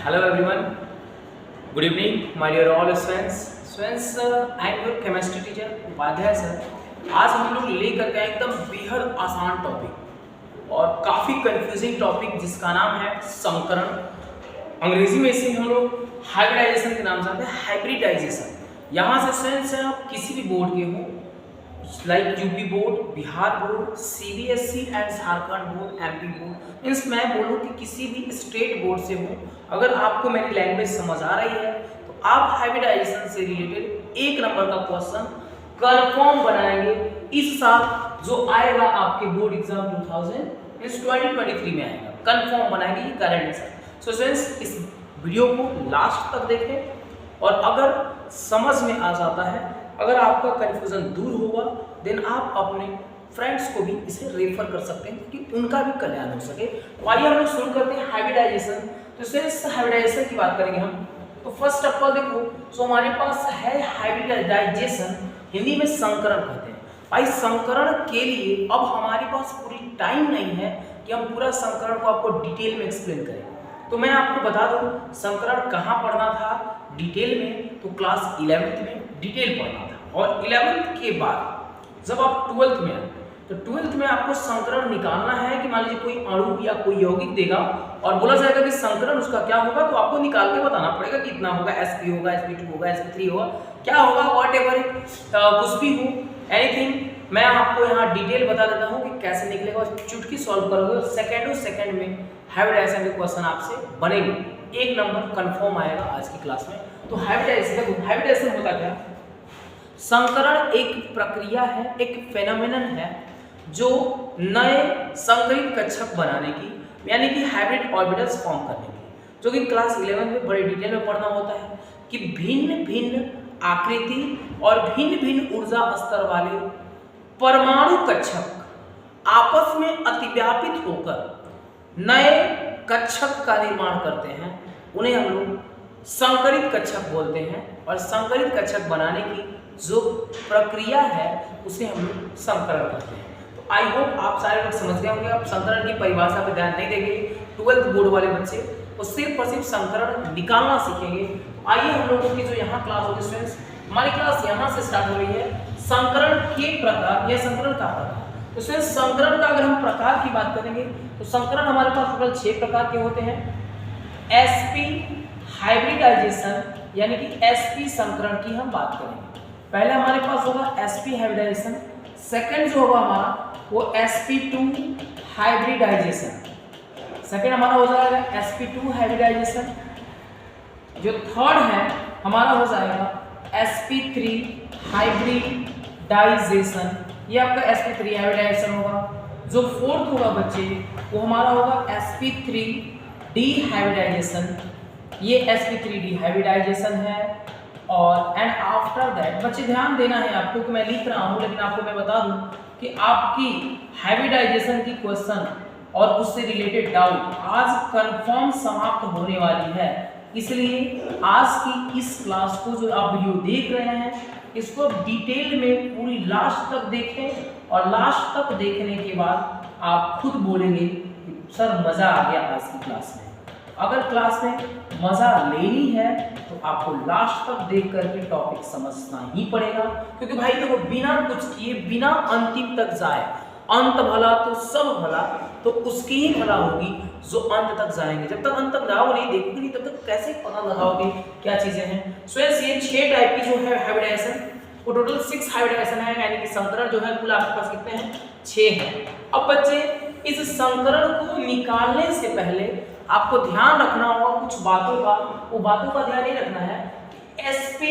Hello everyone, good evening my dear all students. I am your chemistry teacher Upadhyay sir. आज हम लोग लेकर के एकदम बेहद आसान टॉपिक और काफ़ी कंफ्यूजिंग टॉपिक जिसका नाम है संकरण। अंग्रेजी में इसे हम लोग हाइब्रिडाइजेशन के नाम से आते हैं, हाइब्रिडाइजेशन। यहाँ से स्टूडेंट्स हैं आप किसी भी बोर्ड के हो, like UP board, Bihar board, CBSE and Jharkhand board, MP board, means मैं बोलूँ कि किसी भी स्टेट बोर्ड से हो, अगर आपको मेरी लैंग्वेज समझ आ रही है तो आप हाइब्रिडाइजेशन से रिलेटेड एक नंबर का क्वेश्चन कंफर्म बनाएंगे इस साल जो आएगा आपके बोर्ड एग्जाम 2023 में आएगा, कंफर्म बनाएंगे ये गारंटी। सो स्टूडेंट्स इस वीडियो को लास्ट तक देखें और अगर समझ में आ जाता है, अगर आपका कंफ्यूजन दूर होगा देन आप अपने फ्रेंड्स को भी इसे रेफर कर सकते हैं क्योंकि उनका भी कल्याण हो सके। तो आइए हम लोग शुरू करते हैं हाइब्रिडाइजेशन। तो इस हाइब्रिडाइजेशन की बात करेंगे हम। तो फर्स्ट ऑफ ऑल देखो, सो हमारे पास है हाइब्रिडाइजेशन, हिंदी में संकरण कहते हैं। भाई संकरण के लिए अब हमारे पास पूरी टाइम नहीं है कि हम पूरा संकरण को आपको डिटेल में एक्सप्लेन करें। तो मैं आपको बता दूं संकरण कहाँ पढ़ना था डिटेल में, तो क्लास 11th में डिटेल पढ़ना था और 11th के बाद जब आप 12th में आए तो 12th में आपको संकरण निकालना है कि मान लीजिए कोई अणु या कोई यौगिक देगा और बोला जाएगा कि संकरण उसका क्या होगा, तो आपको निकाल के बताना पड़ेगा कितना होगा, sp होगा, sp2 होगा, sp3 होगा, क्या होगा, व्हाटएवर कुछ भी हो, एनीथिंग। मैं आपको यहाँ डिटेल बता देता हूँ कि कैसे निकलेगा और चुटकी सॉल्व करोगे और सेकेंड में हाइब्रिडाइजेशन के क्वेश्चन आपसे बनेंगे, एक नंबर कंफर्म आएगा आज की क्लास में। तो हाइब्रिडाइजेशन होता क्या? संकरण एक प्रक्रिया है, एक फेनोमेनन है जो नए संकरित कक्षक बनाने की, यानी कि हाइब्रिड ऑर्बिटल्स फॉर्म करने की, जो कि क्लास 11 में बड़े डिटेल में पढ़ना होता है कि भिन्न भिन्न आकृति और भिन्न भिन्न ऊर्जा स्तर वाले परमाणु कक्षक आपस में अतिव्यापित होकर नए कक्षक का निर्माण करते हैं, उन्हें हम लोग संकरित कक्षक बोलते हैं। और संकरित कक्षक बनाने की जो प्रक्रिया है उसे हम लोग संकरण कहते हैं। तो आई होप आप सारे लोग समझ गए होंगे। आप संकरण की परिभाषा पर ध्यान नहीं देंगे, 12th बोर्ड वाले बच्चे वो सिर्फ और सिर्फ संकरण निकालना सीखेंगे। तो आइए हम लोगों की जो यहाँ क्लास होगी स्टूडेंट्स, हमारी क्लास यहाँ से स्टार्ट हो रही है संकरण के प्रकार या संकरण का प्रकार। तो संकरण का अगर हम प्रकार की बात करेंगे तो संकरण हमारे पास टोटल 6 प्रकार के होते हैं। sp हाइब्रिडाइजेशन यानी कि sp संकरण की हम बात करेंगे। पहले हमारे पास होगा sp हाइब्रिडाइजेशन, सेकंड जो होगा हमारा वो sp2 हाइब्रिडाइजेशन, सेकंड हमारा हो जाएगा sp2 हाइब्रिडाइजेशन। जो थर्ड है हमारा हो जाएगा sp3 हाइब्रिडाइजेशन, ये आपका sp3 हाइब्रिडाइजेशन होगा। जो फोर्थ होगा बच्चे वो हमारा होगा sp3 डिहाइब्रिडाइजेशन, ये sp3 डिहाइब्रिडाइजेशन है। और एंड आफ्टर दैट बच्चे ध्यान देना है आपको कि मैं लिख रहा हूँ लेकिन आपको मैं बता दूं कि आपकी हाइब्रिडाइजेशन की क्वेश्चन और उससे रिलेटेड डाउट आज कंफर्म समाप्त होने वाली है, इसलिए आज की इस क्लास को जो आप वीडियो देख रहे हैं इसको डिटेल में पूरी लास्ट तक देखें और लास्ट तक देखने के बाद आप खुद बोलेंगे कि सर मज़ा आ गया आज की क्लास में। अगर क्लास में मज़ा लेनी है तो आपको लास्ट तक देख करके टॉपिक समझना ही पड़ेगा, क्योंकि भाई देखो बिना कुछ किए बिना अंतिम तक जाए, अंत भला तो सब भला, तो उसकी ही भला होगी जो अंत तक जाएंगे। जब तक अंत तक जाओ नहीं देखोगे नहीं तब तक कैसे पता लगाओगे क्या चीजें हैं। सो ये 6 टाइप की जो है हाइब्रिडाइजेशन, वो टोटल 6 हाइब्रिडाइजेशन है, यानी कि संकरण जो है कुल आपके पास कितने हैं 6 हैं। अब बच्चे इस संकरण को निकालने से पहले आपको ध्यान रखना होगा कुछ बातों का, वो बातों का ध्यान नहीं रखना है। sp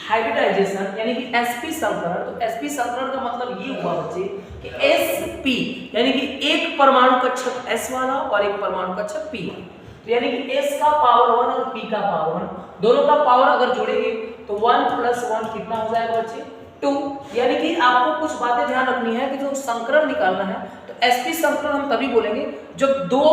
हाइब्रिडाइजेशन यानी कि sp संकरण, तो sp संकरण का मतलब ये हुआ बच्चे कि sp यानी कि एक परमाणु कक्षक s वाला और एक परमाणु कक्षक p, तो यानी कि s का पावर 1 और p का पावर 1, दोनों का पावर अगर जोड़ेंगे तो 1 + 1 कितना हो जाएगा बच्चे 2। यानी कि आपको कुछ बातें ध्यान रखनी है कि जो संकरण निकालना है तो sp संकरण हम तभी बोलेंगे जब दो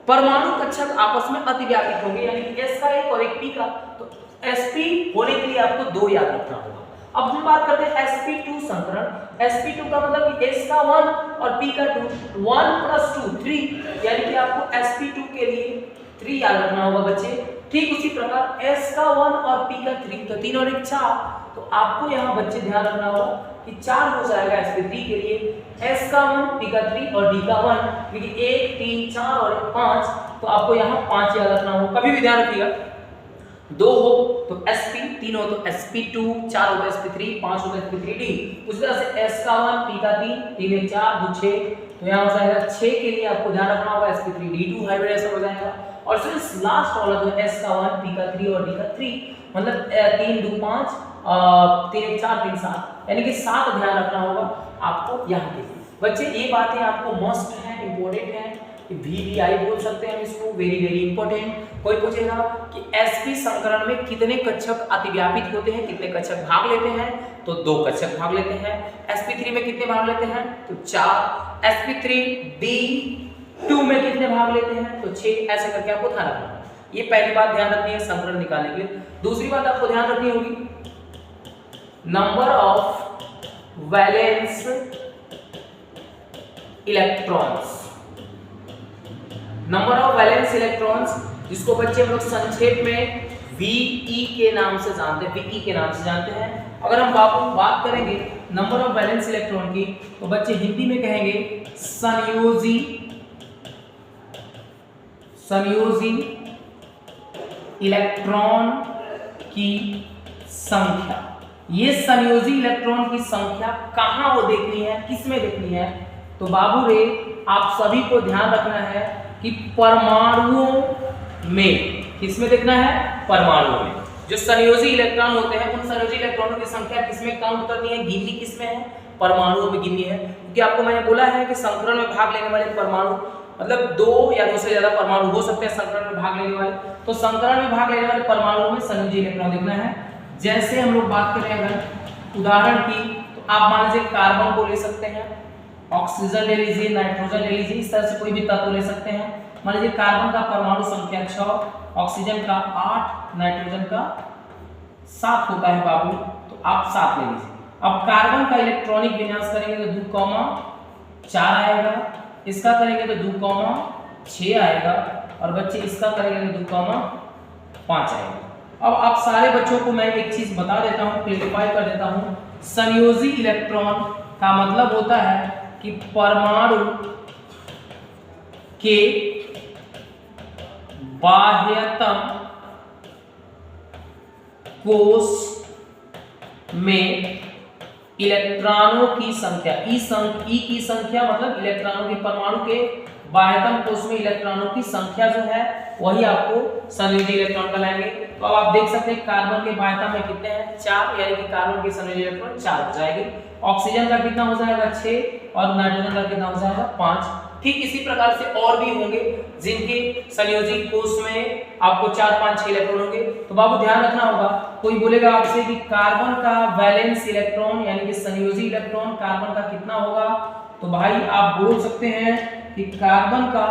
परमाणु कक्षक आपस में अतिव्यापित होंगे, यानी कि s का एक और एक p का, तो sp होने के लिए आपको 2 याद रखना होगा। अब हम बात करते हैं sp2 संकरण। sp2 का मतलब कि s का 1 और p का 2, 1 + 2 3, यानी कि आपको sp2 के लिए 3 याद रखना होगा बच्चे। ठीक उसी प्रकार S का 1 और P का 3, तो 3 और 1 4, तो आपको यहाँ बच्चे ध्यान रखना होगा कि 4 हो जाएगा sp3 के लिए, S का 1, P का 3 और D का 1, क्योंकि 1 3 4 और 1 5, तो आपको यहाँ 5 याद रखना होगा। कभी भी ध्यान रखिएगा, 2 हो तो sp, 3 हो तो sp2, 4 हो तो sp3, 5 हो तो sp3d। उसी तरह से S का 1, P का 3, 3 1 4 2 6, तो यहाँ हो जाएगा 6 के लिए आपको ध्यान रखना होगा sp3d2 हाइब्रिडाइजेशन हो जाएगा। और फिर लास्ट वाला जो S का 1, P का 3 और D का 3, मतलब 3 2 5 3 1 4 3 7, यानी कि 7 ध्यान रखना होगा आपको यहाँ पे। बच्चे ये बातें आपको मस्ट है, इंपॉर्टेंट है, VVI बोल सकते हैं हम इसको, वेरी वेरी इंपॉर्टेंट। कोई पूछेगा कि sp संकरण में कितने कक्षक अतिव्यापित होते हैं, कितने कक्षक भाग लेते हैं, तो 2 कक्षक भाग लेते हैं। sp3 में कितने भाग लेते हैं, तो 4। sp3d2 में कितने भाग लेते हैं, तो 6। ऐसे करके आपको ध्यान रखना है। ये पहली बात ध्यान रखनी है संकरण निकालने के लिए। दूसरी बात आपको ध्यान रखनी होगी, number of valence electrons. Number of valence electrons, जिसको बच्चे हम लोग संक्षेप में VE के नाम से जानते हैं, VE के नाम से जानते हैं। अगर हम बात करेंगे नंबर ऑफ वैलेंस इलेक्ट्रॉन की, तो बच्चे हिंदी में कहेंगे संयोजी इलेक्ट्रॉन की संख्या। ये संयोजी इलेक्ट्रॉन की संख्या कहाँ वो देखनी है, किस में देखनी है, तो बाबू रे आप सभी को ध्यान रखना है कि परमाणुओं में, किसमें देखना है, परमाणुओं में। जो संयोजी इलेक्ट्रॉन होते हैं, उन संयोजी इलेक्ट्रॉनों की संख्या किसमें काउंट करनी है, गिननी किसमें है, परमाणुओं में गिननी है। क्योंकि आपको मैंने बोला है कि संकरण में भाग लेने वाले परमाणु, मतलब 2 या 2 से ज्यादा परमाणु हो सकते हैं संकरण में भाग लेने वाले, तो संकरण में भाग लेने वाले परमाणुओं में संयोजी इलेक्ट्रॉन देखना है। जैसे हम लोग बात करें अगर उदाहरण की, तो आप मान लीजिए कार्बन को ले सकते हैं, ऑक्सीजन ले लीजिए, नाइट्रोजन ले लीजिए, इस तरह से कोई भी तत्व ले सकते हैं। मान लीजिए कार्बन का परमाणु संख्या 6, ऑक्सीजन का 8, नाइट्रोजन का 7 होता है बाबू, तो आप 7 ले लीजिए। अब कार्बन का इलेक्ट्रॉनिक विन्यास करेंगे तो 2,4 आएगा, इसका करेंगे तो 2,6 आएगा, और बच्चे इसका करेंगे तो 2,5 आएगा। अब आप सारे बच्चों को मैं एक चीज बता देता हूं, क्लियरिफाई कर देता हूं। संयोजी इलेक्ट्रॉन का मतलब होता है कि परमाणु के बाह्यतम कोश में इलेक्ट्रॉनों की संख्या, ई की संख्या मतलब इलेक्ट्रॉनों के, परमाणु के बाह्यतम कोश में इलेक्ट्रॉनों की संख्या जो है वही आपको संयोजी इलेक्ट्रॉन कहलाएंगे। तो अब आप देख सकते हैं कार्बन के बाह्यतम में कितने हैं, 4, यानी कि कार्बन के संयोजी इलेक्ट्रॉन 4 हो जाएंगे। ऑक्सीजन का कितना हो जाएगा, 6, और नाइट्रोजन का कितना हो जाएगा, 5। ठीक इसी प्रकार से और भी होंगे जिनके संयोजी कोश में आपको 4 5 6 इलेक्ट्रॉन होंगे। तो बाबू ध्यान रखना होगा, कोई बोलेगा आपसे कि कार्बन का वैलेंस इलेक्ट्रॉन यानी कि संयोजी इलेक्ट्रॉन कार्बन का कितना होगा, तो भाई आप बोल सकते हैं कि कार्बन का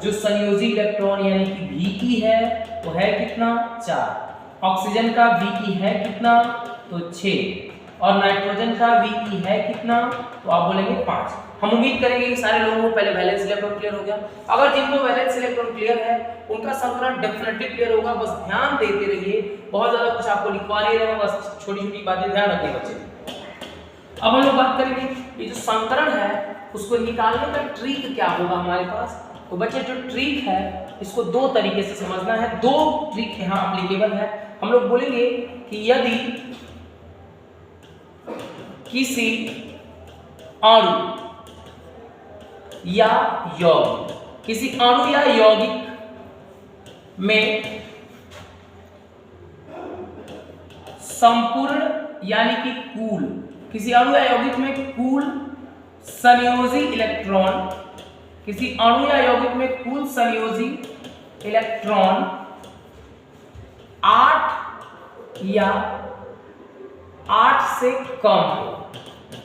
जो संयोजी इलेक्ट्रॉन यानी कि Ve है वो है कितना, 4। ऑक्सीजन का Ve है कितना, तो 6, और नाइट्रोजन का Ve है कितना, तो आप बोलेंगे 5। हम उम्मीद करेंगे कि सारे लोगों को पहले वैलेंस इलेक्ट्रॉन क्लियर हो गया। अगर जिनको वैलेंस इलेक्ट्रॉन क्लियर है उनका संकरण डेफिनेटली क्लियर होगा। बस ध्यान देते रहिए, बहुत ज्यादा कुछ आपको लिखवा नहीं रहेगा, बस छोटी छोटी बातें ध्यान रखिए बच्चे। अब हम लोग बात करेंगे ये जो संकरण है उसको निकालने का ट्रिक क्या होगा हमारे पास। तो बच्चे जो ट्रिक है इसको 2 तरीके से समझना है, 2 ट्रिक यहाँ एप्लीकेबल है। हम लोग बोलेंगे कि यदि किसी अणु या यौगिक, किसी अणु या यौगिक में संपूर्ण यानी कि कुल, किसी अणु या यौगिक में कुल संयोजी इलेक्ट्रॉन, किसी अणु या यौगिक में कुल संयोजी इलेक्ट्रॉन 8 या 8 से कम हो,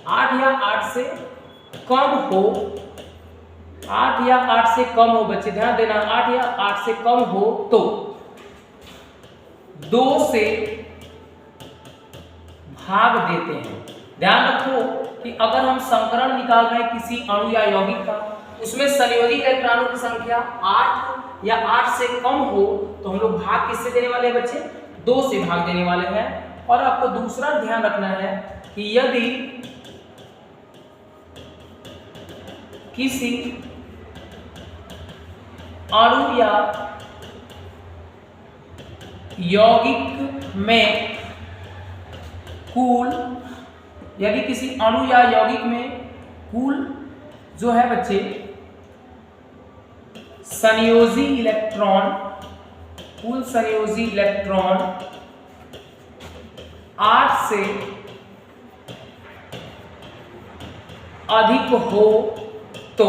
8 या 8 से कम हो, 8 या 8 से कम हो, बच्चे ध्यान देना, 8 या 8 से कम हो तो 2 से भाग देते हैं। ध्यान रखो कि अगर हम संकरण निकाल रहे हैं किसी अणु या यौगिक का, उसमें संयोजी इलेक्ट्रॉनों की संख्या 8 या 8 से कम हो तो हम लोग भाग किससे देने वाले हैं बच्चे? 2 से भाग देने वाले हैं। और आपको दूसरा ध्यान रखना है कि यदि किसी अणु या यौगिक में कुल, यदि किसी अणु या यौगिक में कुल जो है बच्चे संयोजी इलेक्ट्रॉन, कुल संयोजी इलेक्ट्रॉन 8 से अधिक हो तो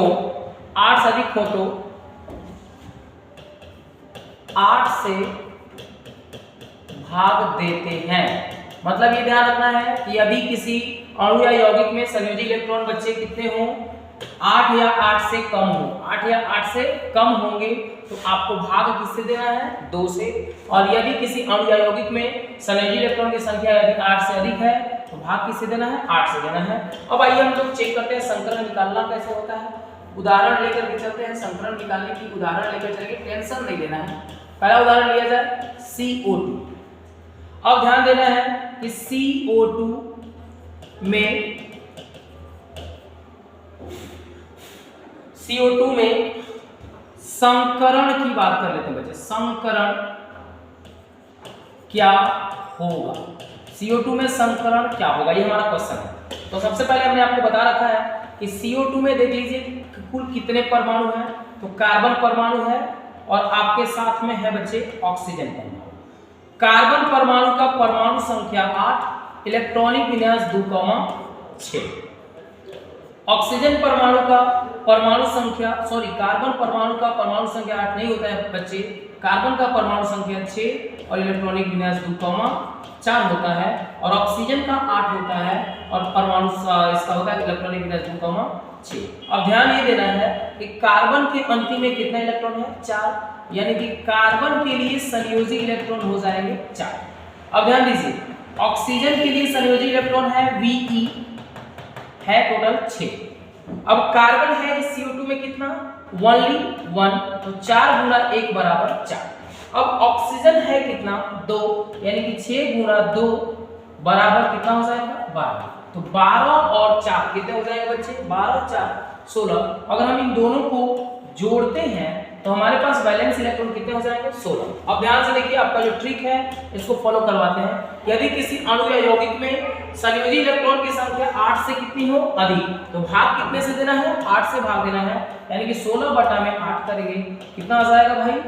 8 से अधिक हो तो 8 से भाग देते हैं। मतलब ये ध्यान रखना है कि यदि किसी अणु या यौगिक में संयोजी इलेक्ट्रॉन बच्चे कितने हों, 8 या 8 से कम हो, 8 या 8 से कम होंगे तो आपको भाग किससे देना है? 2 से। और यदि किसी अणु या यौगिक में संयोजी इलेक्ट्रॉन की संख्या यदि 8 से अधिक है तो भाग किससे देना है? 8 से देना है। अब आइए हम लोग चेक करते हैं संकरण निकालना कैसे होता है। उदाहरण लेकर के चलते हैं, संकरण निकालने की उदाहरण लेकर चलेंगे, टेंशन नहीं लेना है। पहला उदाहरण लिया जाए CO2। अब ध्यान देना है कि CO2 में संकरण की बात कर लेते हैं बच्चे। संकरण क्या होगा? CO2 में संकरण क्या होगा, ये हमारा क्वेश्चन है। तो सबसे पहले हमने आपको बता रखा है कि CO2 में देख लीजिए कुल कितने परमाणु हैं। तो कार्बन परमाणु है और आपके साथ में है बच्चे ऑक्सीजन परमाणु। कार्बन परमाणु का परमाणु संख्या 8, इलेक्ट्रॉनिक विन्यास 2,6। ऑक्सीजन परमाणु का परमाणु संख्या, कार्बन परमाणु का परमाणु संख्या 8 नहीं होता है बच्चे, कार्बन का परमाणु संख्या 6 और इलेक्ट्रॉनिक विन्यास 2,4 होता है। और ऑक्सीजन का 8 होता है और परमाणु इसका होता है इलेक्ट्रॉनिक विन्यास 2,6। अब ध्यान ये देना है कि कार्बन के अंतिम में कितना इलेक्ट्रॉन है? 4, यानी कि कार्बन के लिए संयोजी इलेक्ट्रॉन हो जाएंगे 4। अब ध्यान दीजिए, ऑक्सीजन के लिए संयोजी इलेक्ट्रॉन है Ve, है टोटल 6। अब कार्बन है इस CO2 में कितना? ओनली 1, तो 4 गुना 1 बराबर 4। अब ऑक्सीजन है कितना? 2, यानी कि 6 गुना 2 बराबर कितना हो जाएगा? 12। तो 12 और 4 कितने हो जाएंगे बच्चे? 12 और 4 16। अगर हम इन दोनों को जोड़ते हैं तो हमारे पास वैलेंस इलेक्ट्रॉन कितने हो जाएंगे? 16। अब ध्यान से देखिए, आपका जो ट्रिक है इसको फॉलो करवाते हैं। यदि किसी अणु या यौगिक में संयोजी इलेक्ट्रॉन की संख्या 8 से कितनी हो? अधिक, तो भाग कितने से देना है? 8 से भाग देना है, यानी कि 16 बटा में 8 करेंगे, कितना आ जाएगा भाई?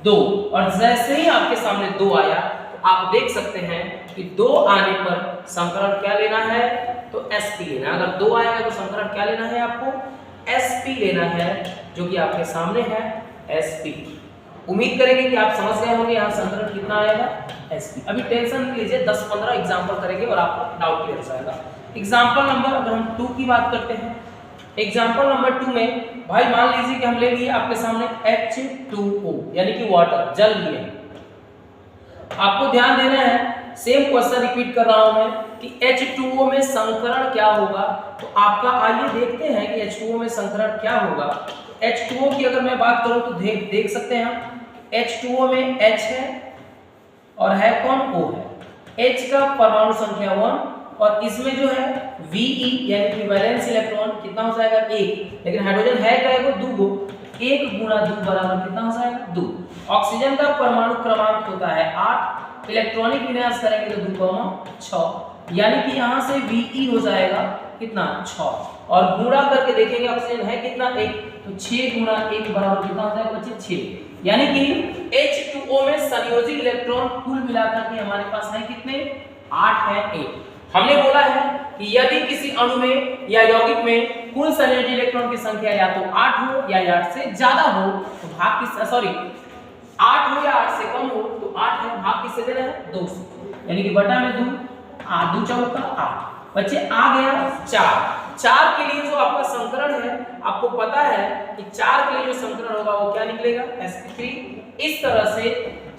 2। और जैसे ही आपके सामने 2 आया तो आप देख सकते हैं कि 2 आने पर संकरण क्या लेना है? तो Sp लेना है। अगर 2 आएगा तो संकरण क्या लेना है आपको? Sp लेना है, जो कि आपके सामने है Sp। उम्मीद करेंगे कि आप समझ गए होंगे यहाँ संकरण कितना आएगा? Sp। अभी टेंशन नहीं लीजिए, 10-15 एग्जांपल करेंगे और आपको डाउट क्लियर हो जाएगा। एग्जांपल नंबर अगर हम 2 की बात करते हैं, एग्जांपल नंबर 2 में भाई मान लीजिए कि हम ले लिए आपके सामने H2O यानी कि वाटर, जल लिए। आपको ध्यान देना है, सेम क्वेश्चन रिपीट कर रहा हूं मैं कि H2O में संकरण क्या होगा। तो आपका आइए देखते हैं कि H2O में संकरण क्या होगा। H2O की अगर मैं बात करूं तो देख सकते हैं हम, H2O में H है और है कौन? O है। H का परमाणु संख्या 1 और इसमें जो है Ve यानी कि वैलेंस इलेक्ट्रॉन कितना हो जाएगा? 1, लेकिन हाइड्रोजन है क्या? 2 1 गुना 2 बराबर कितना हो जाएगा? 2। ऑक्सीजन का परमाणु क्रमांक होता है 8, इलेक्ट्रॉनिक विन्यास करेंगे तो 2,6, यानी कि यहाँ से Ve हो जाएगा कितना? 6। और गुणा करके देखेंगे ऑक्सीजन है कितना? 1, तो 6 गुना 1 बराबर कितना हो जाएगा बच्चे? 6। यानी कि H2O में संयोजी इलेक्ट्रॉन कुल मिलाकर के हमारे पास है कितने? 8 है। 1 हमने बोला है कि यदि किसी अणु में या यौगिक में कुल संयोजी इलेक्ट्रॉन की संख्या या तो 8 हो या 8 से ज्यादा हो तो भाग किस 8 हो या 8 से कम हो तो 8 है, भाग किससे देना है? 2 से, यानी कि बटा में 2, 2 चौका 8। बच्चे आ गया 4 के लिए जो आपका संकरण है, आपको पता है कि 4 के लिए जो संकरण होगा वो क्या निकलेगा? Sp3। इस तरह से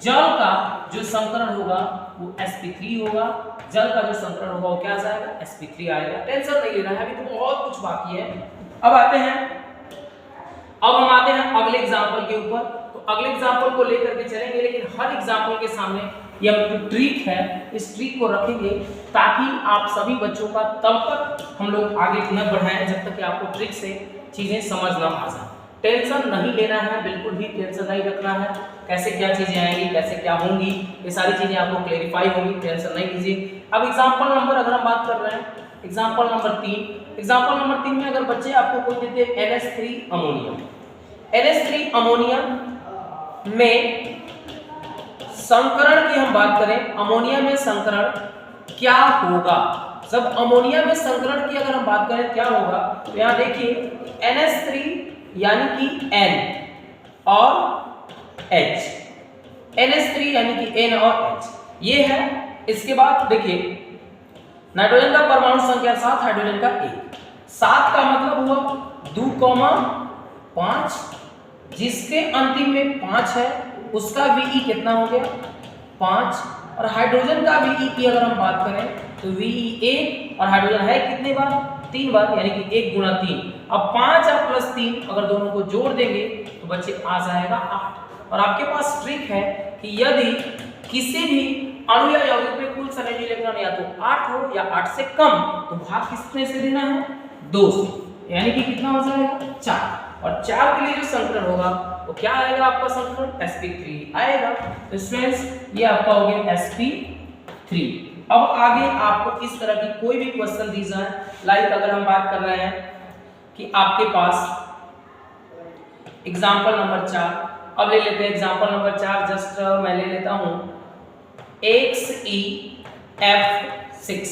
जल का जो संकरण होगा वो Sp3 होगा, जल का जो संकरण होगा वो क्या जाएगा? Sp3 आएगा। टेंशन नहीं लेना है, अभी तो बहुत कुछ बाकी है। अब आते हैं अब हम आते हैं अगले एग्जाम्पल के ऊपर। तो अगले एग्जाम्पल को लेकर के चलेंगे, लेकिन हर एग्जाम्पल के सामने यह जो ट्रिक है इस ट्रिक को रखेंगे ताकि आप सभी बच्चों का तब तक हम लोग आगे न बढ़ाएं जब तक कि आपको ट्रिक से चीजें समझ ना आ जाए। टेंशन नहीं लेना है, बिल्कुल भी टेंशन नहीं रखना है, कैसे क्या चीजें आएंगी, कैसे क्या होंगी, ये सारी चीजें आपको क्लेरिफाई होंगी, टेंशन नहीं लीजिए। अब एग्जाम्पल नंबर अगर हम बात कर रहे हैं, एग्जाम्पल नंबर 3, एग्जाम्पल नंबर 3 में अगर बच्चे आपको कोई देते हैं NH3 अमोनिया, NH3 अमोनिया में संकरण की हम बात करें, अमोनिया में संकरण क्या होगा, जब अमोनिया में संकरण की अगर हम बात करें क्या होगा, तो यहाँ देखिए NH3 यानी कि N और H, NH3 यानी कि N और H ये है। इसके बाद देखिए नाइट्रोजन का परमाणु संख्या 7, हाइड्रोजन का 1, 7 का मतलब हुआ 2,5, जिसके अंतिम में 5 है उसका Ve कितना हो गया 5, और हाइड्रोजन का Ve की अगर हम बात करें तो Ve 1 और हाइड्रोजन है कितने बार 3 बार, यानी कि 1 गुना 3। अब 5 और प्लस 3 अगर दोनों को जोड़ देंगे तो बच्चे आ जाएगा 8। और आपके पास ट्रिक है कि यदि किसी भी अणु या यौगिक में कुल संयोजी इलेक्ट्रॉन या तो 8 हो या 8 से कम, तो भाग किसमें से देना है 2 से, यानी कि कितना हो जाएगा 4। और 4 के लिए जो संकरण होगा वो क्या आएगा आपका संकरण sp3 आएगा। तो स्टूडेंट्स ये आपका हो गया sp3। अब आगे आपको इस तरह की कोई भी क्वेश्चन दी जाए, लाइक अगर हम बात कर रहे हैं कि आपके पास एग्जांपल नंबर 4, अब ले लेते हैं एग्जांपल नंबर 4, जस्ट मैं ले लेता हूं XeF6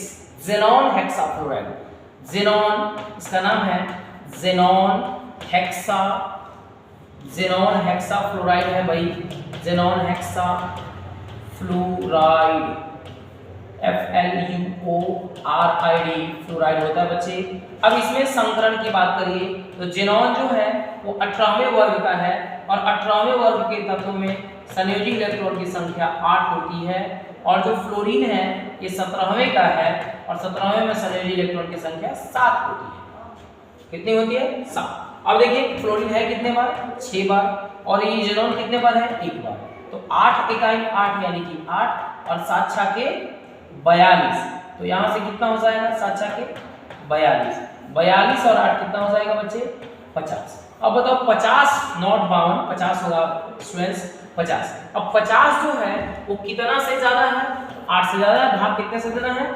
ज़ेनॉन हेक्साफ्लोराइड, ज़ेनॉन इसका नाम है ज़ेनॉन हेक्साफ्लोराइड है भाई, ज़ेनॉन हेक्साफ्लोराइड FLUORID फ्लोराइड होता है बच्चे। अब इसमें संकरण की बात करिए तो ज़ेनॉन जो है वो 18वें वर्ग का है, और 18वें वर्ग के तत्वों में संयोजी इलेक्ट्रॉन की संख्या 8 होती है, और जो फ्लोरीन है ये 17वें का है, और 17वें में संयोजी इलेक्ट्रॉन की संख्या 7 होती है। कितनी होती है 7। अब देखिए फ्लोरीन है कितने बार 6 बार, और ये ज़ेनॉन कितने बार है 1 बार, तो 8 इकाई 8 यानी कि 8 और 7 छाके 42, तो यहाँ से कितना हो जाएगा 7 छाके 42, 42 और 8 कितना हो जाएगा बच्चे 50। अब बताओ 50 नॉट 52, 50 होगा स्टूडेंट्स 50। अब 50 जो है वो कितना से ज्यादा है 8 से ज्यादा है, भाग कितने से देना है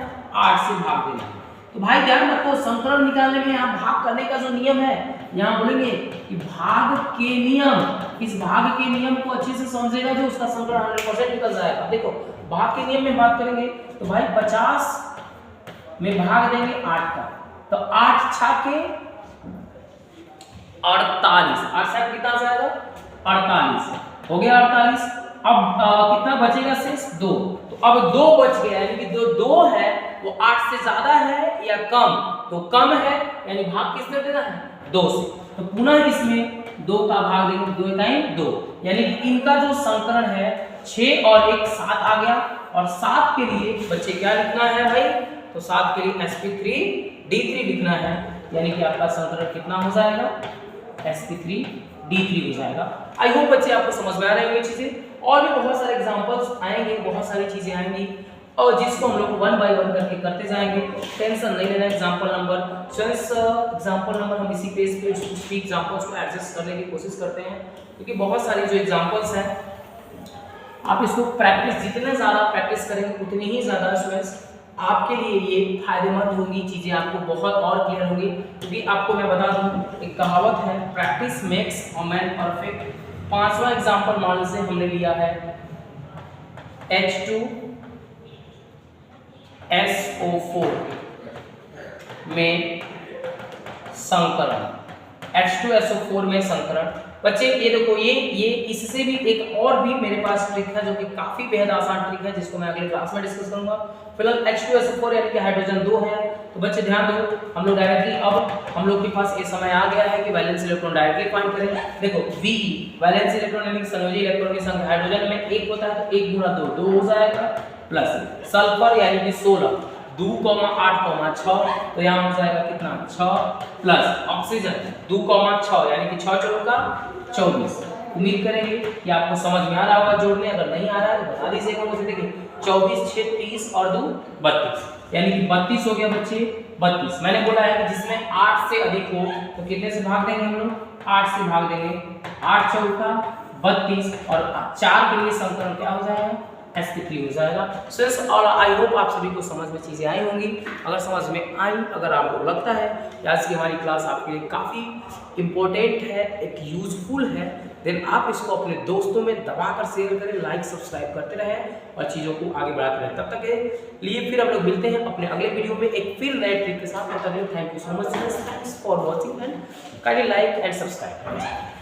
8 से भाग देना है। तो भाई ध्यान रखो संकरण निकालने में यहाँ भाग करने का जो नियम है, यहाँ बोलेंगे कि भाग के नियम, इस भाग के नियम को अच्छे से समझेगा जो उसका संकरण 100% निकल जाएगा। देखो भाग के नियम में बात करेंगे तो भाई 50 में भाग देंगे 8 का, तो 8 छाके 48, 8 छाके कितना आ जाएगा 48 हो गया 48। अब कितना बचेगा शेष 2, तो अब 2 बच गया, यानी कि जो 2 है वो 8 से ज्यादा है या कम, तो कम है, यानी भाग किससे देना है 2 से। तो पुनः इसमें 2 का भाग देंगे, 2 इकाई 2, यानी कि इनका जो संकरण है 6 और 1 7 आ गया, और 7 के लिए बच्चे क्या लिखना है भाई, तो 7 के लिए sp3d3 लिखना है, यानी कि आपका संकरण कितना हो जाएगा sp3d3 हो जाएगा। आई होप बच्चे आपको समझ में आ रहे होंगे चीजें, और भी बहुत सारे एग्जांपल्स आएंगे, बहुत सारी चीजें आएंगी, और जिसको हम लोग 1 बाय 1 करके करते जाएंगे, टेंशन नहीं लेना। एग्जांपल नंबर हम इसी पेज पे कुछ भी एग्जांपल्स को एडजस्ट करने की कोशिश करते हैं, क्योंकि बहुत सारी जो एग्जांपल्स हैं आप इसको प्रैक्टिस जितने ज़्यादा प्रैक्टिस करेंगे उतनी ही ज़्यादा स्टूडेंट्स आपके लिए ये फायदेमंद होंगी, चीज़ें आपको बहुत और क्लियर होंगी। क्योंकि आपको मैं बता दूं एक कहावत है, practice makes a man perfect. 5वां एग्जाम्पल मान से हमने लिया है H2SO4 में संकरण, H2SO4 में संकरण। बच्चे ये देखो ये इससे भी एक और भी मेरे पास ट्रिक है जो कि काफी बेहद आसान ट्रिक है, जिसको मैं अगले क्लास में डिस्कस करूंगा। फिलहाल H2SO4 यानी कि हाइड्रोजन 2 है, तो बच्चे ध्यान दो, हम लोग डायरेक्टली अब हम लोग के पास ये समय आ गया है कि वैलेंस इलेक्ट्रॉन डायरेक्टली फाइंड करें। देखो Ve वैलेंस इलेक्ट्रॉन यानी कि संयोजी इलेक्ट्रॉन की संख्या हाइड्रोजन में 1 होता है, तो 1 गुना 2 2 हो जाएगा, प्लस सल्फर यानी कि 16 2,8,6 तो यहाँ हो जाएगा कितना 6 प्लस ऑक्सीजन 2,6 यानी कि 6 चौका 24। उम्मीद करेंगे कि आपको समझ में आ रहा होगा जोड़ने, अगर नहीं आ रहा है तो बता दीजिएगा मुझे। देखिए 24 6 30 और 2 32 यानी कि 32 हो गया बच्चे 32। मैंने बोला है कि जिसमें 8 से अधिक हो तो कितने से भाग देंगे हम लोग, 8 से भाग देंगे, 8 चौका 32 और 4 के लिए संकलन क्या हो जाएगा sp3 हो जाएगा। सो और आई होप आप सभी को समझ में चीज़ें आई होंगी। अगर समझ में आई, अगर आपको लगता है कि आज की हमारी क्लास आपके लिए काफ़ी इम्पोर्टेंट है, एक यूजफुल है, देन आप इसको अपने दोस्तों में दबाकर शेयर करें, लाइक सब्सक्राइब करते रहें और चीज़ों को आगे बढ़ाते रहें। तब तक के लिए फिर हम लोग मिलते हैं अपने अगले वीडियो में एक फिर नए ट्रिक के साथ। Thank you so much, thanks for watching and kindly like and subscribe.